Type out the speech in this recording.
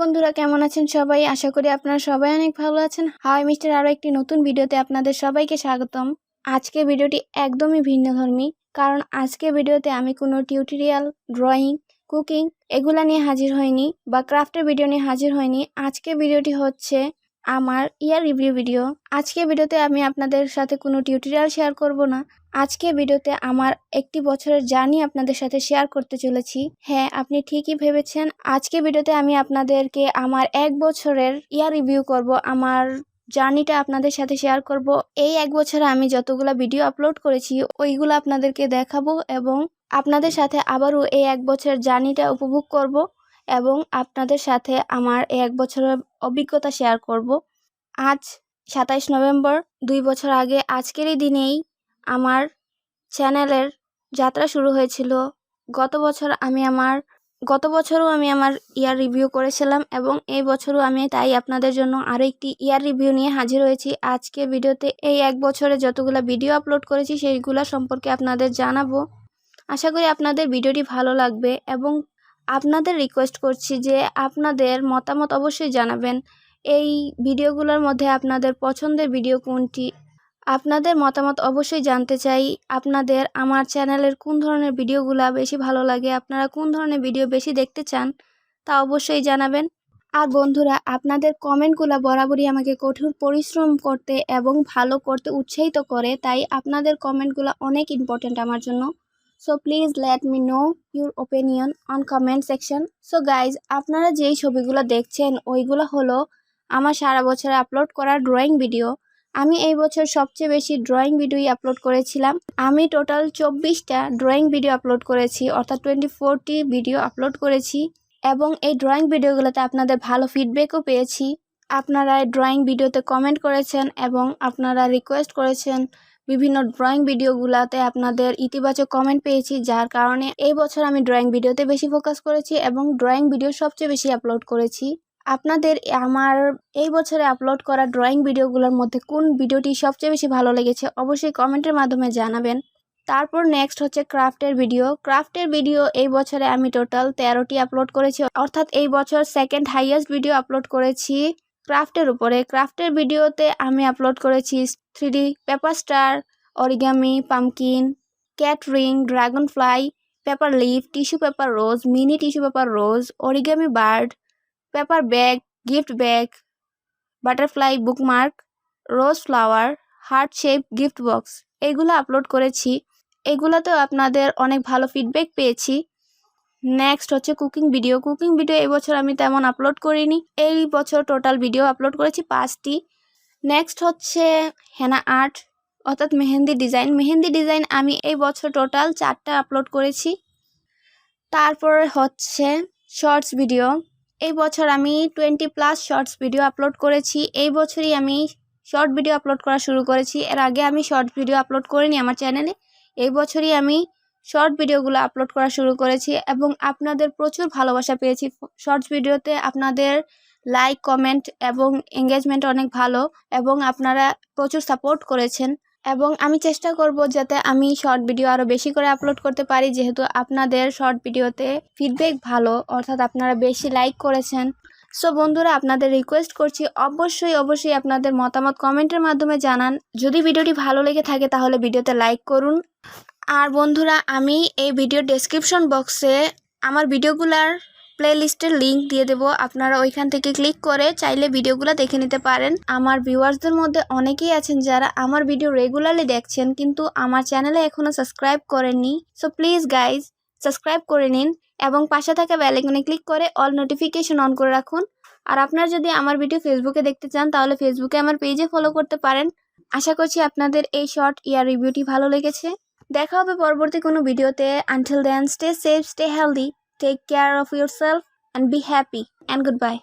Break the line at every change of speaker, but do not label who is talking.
বন্ধুরা কেমন আছেন সবাই? আশা করি আপনারা সবাই অনেক ভালো আছেন। হাওয়াই মিষ্টির আরও একটি নতুন ভিডিওতে আপনাদের সবাইকে স্বাগতম। আজকে ভিডিওটি একদমই ভিন্নধর্মী, কারণ আজকে ভিডিওতে আমি কোনো টিউটোরিয়াল, ড্রয়িং, কুকিং এগুলা নিয়ে হাজির হইনি বা ক্রাফটের ভিডিও নিয়ে হাজির হইনি। আজকে ভিডিওটি হচ্ছে আমার ইয়ার রিভিউ ভিডিও। আজকে ভিডিওতে আমি আপনাদের সাথে কোনো টিউটোরিয়াল শেয়ার করব না। আজকে ভিডিওতে আমার একটি বছরের জার্নি আপনাদের সাথে শেয়ার করতে চলেছি। হ্যাঁ, আপনি ঠিকই ভেবেছেন। আজকে ভিডিওতে আমি আপনাদেরকে আমার 1 বছরের ইয়ার রিভিউ করব, আমার জার্নিটা আপনাদের সাথে শেয়ার করব। এই 1 বছরে আমি যতগুলো ভিডিও আপলোড করেছি ওইগুলো আপনাদেরকে দেখাবো এবং আপনাদের সাথে আবারও এই 1 বছরের জার্নিটা উপভোগ করব এবং আপনাদের সাথে আমার এই 1 বছরের অভিজ্ঞতা শেয়ার করব। আজ 27 নভেম্বর, 2 বছর আগে আজকের এই দিনেই আমার চ্যানেলের যাত্রা শুরু হয়েছিল। গত বছরও আমি আমার ইয়ার রিভিউ করেছিলাম এবং এই বছরও আমি তাই আপনাদের জন্য আরও একটি ইয়ার রিভিউ নিয়ে হাজির হয়েছি। আজকে ভিডিওতে এই 1 বছরে যতগুলো ভিডিও আপলোড করেছি সেইগুলো সম্পর্কে আপনাদের জানাবো। আশা করি আপনাদের ভিডিওটি ভালো লাগবে এবং আপনাদের রিকোয়েস্ট করছি যে আপনাদের মতামত অবশ্যই জানাবেন। এই ভিডিওগুলোর মধ্যে আপনাদের পছন্দের ভিডিও কোনটি? আপনাদের মতামত অবশ্যই জানতে চাই। আপনাদের আমার চ্যানেলের কোন ধরনের ভিডিওগুলো বেশি ভালো লাগে, আপনারা কোন ধরনের ভিডিও বেশি দেখতে চান তা অবশ্যই জানাবেন। আর বন্ধুরা, আপনাদের কমেন্টগুলো বরাবরই আমাকে কঠোর পরিশ্রম করতে এবং ভালো করতে উৎসাহিত করে, তাই আপনাদের কমেন্টগুলো অনেক ইম্পর্ট্যান্ট আমার জন্য। So please let me no your opinion on comment section. So guys, আপনারা যেই ছবিগুলো দেখছেন ওইগুলো হলো আমার সারা বছরে আপলোড করা ড্রয়িং ভিডিও। আমি এই বছর সবচেয়ে বেশি ড্রয়িং ভিডিওই আপলোড করেছিলাম। আমি টোটাল 24টা ড্রয়িং ভিডিও আপলোড করেছি, অর্থাৎ 24টি ভিডিও আপলোড করেছি এবং এই ড্রয়িং ভিডিওগুলোতে আপনাদের ভালো ফিডব্যাকও পেয়েছি। আপনারা ড্রয়িং ভিডিওতে কমেন্ট করেছেন এবং আপনারা রিকোয়েস্ট করেছেন। বিভিন্ন ড্রয়িং ভিডিওগুলোতে আপনাদের ইতিবাচক কমেন্ট পেয়েছি, যার কারণে এই বছর আমি ড্রয়িং ভিডিওতে বেশি ফোকাস করেছি এবং ড্রয়িং ভিডিও সবচেয়ে বেশি আপলোড করেছি। আপনাদের আমার এই বছরে আপলোড করা ড্রয়িং ভিডিওগুলোর মধ্যে কোন ভিডিওটি সবচেয়ে বেশি ভালো লেগেছে অবশ্যই কমেন্টের মাধ্যমে জানাবেন। তারপর নেক্সট হচ্ছে ক্রাফটের ভিডিও। এই বছরে আমি টোটাল 13টি আপলোড করেছি, অর্থাৎ এই বছর সেকেন্ড হাইয়েস্ট ভিডিও আপলোড করেছি ক্রাফটের উপরে। ক্রাফটের ভিডিওতে আমি আপলোড করেছি 3D paper star, origami, pumpkin, cat ring, dragonfly, paper leaf, tissue paper rose, mini tissue paper rose, origami bird, paper bag, gift bag, butterfly bookmark, rose flower, heart shape gift box এগুলো upload করেছি। এগুলোতেও আপনাদের অনেক ভালো feedback পেয়েছি। Next হচ্ছে cooking video এই বছর আমি তেমন আপলোড করিনি। এই বছর টোটাল ভিডিও আপলোড করেছি 5টি। নেক্সট হচ্ছে হেনা আর্ট, অর্থাৎ মেহেন্দি ডিজাইন আমি এই বছর টোটাল 4টা আপলোড করেছি। তারপর হচ্ছে শর্টস ভিডিও। এই বছর আমি 20+ শর্টস ভিডিও আপলোড করেছি। এই বছরই আমি শর্ট ভিডিও আপলোড করা শুরু করেছি। এর আগে আমি শর্ট ভিডিও আপলোড করিনি আমার চ্যানেলে। এই বছরই আমি শর্ট ভিডিওগুলো আপলোড করা শুরু করেছি এবং আপনাদের প্রচুর ভালোবাসা পেয়েছি শর্টস ভিডিওতে। আপনাদের লাইক, কমেন্ট এবং এঙ্গেজমেন্ট অনেক ভালো এবং আপনারা প্রচুর সাপোর্ট করেছেন এবং আমি চেষ্টা করব যাতে আমি শর্ট ভিডিও আরও বেশি করে আপলোড করতে পারি, যেহেতু আপনাদের শর্ট ভিডিওতে ফিডব্যাক ভালো, অর্থাৎ আপনারা বেশি লাইক করেছেন। সো বন্ধুরা, আপনাদের রিকোয়েস্ট করছি অবশ্যই আপনাদের মতামত কমেন্টের মাধ্যমে জানান। যদি ভিডিওটি ভালো লেগে থাকে তাহলে ভিডিওতে লাইক করুন। আর বন্ধুরা, আমি এই ভিডিওর ডেসক্রিপশন বক্সে আমার ভিডিওগুলার প্লেলিস্টের লিঙ্ক দিয়ে দেবো। আপনারা ওইখান থেকে ক্লিক করে চাইলে ভিডিওগুলো দেখে নিতে পারেন। আমার ভিউয়ার্সদের মধ্যে অনেকেই আছেন যারা আমার ভিডিও রেগুলারলি দেখছেন কিন্তু আমার চ্যানেলে এখনও সাবস্ক্রাইব করেননি। সো প্লিজ গাইজ, সাবস্ক্রাইব করে নিন এবং পাশে থাকা বেল আইকনে ক্লিক করে অল নোটিফিকেশন অন করে রাখুন। আর আপনারা যদি আমার ভিডিও ফেসবুকে দেখতে চান তাহলে ফেসবুকে আমার পেজে ফলো করতে পারেন। আশা করছি আপনাদের এই শর্ট ইয়ার রিভিউটি ভালো লেগেছে। দেখা হবে পরবর্তী কোনো ভিডিওতে। Until then, stay safe, stay healthy, take care of yourself and be happy, and goodbye.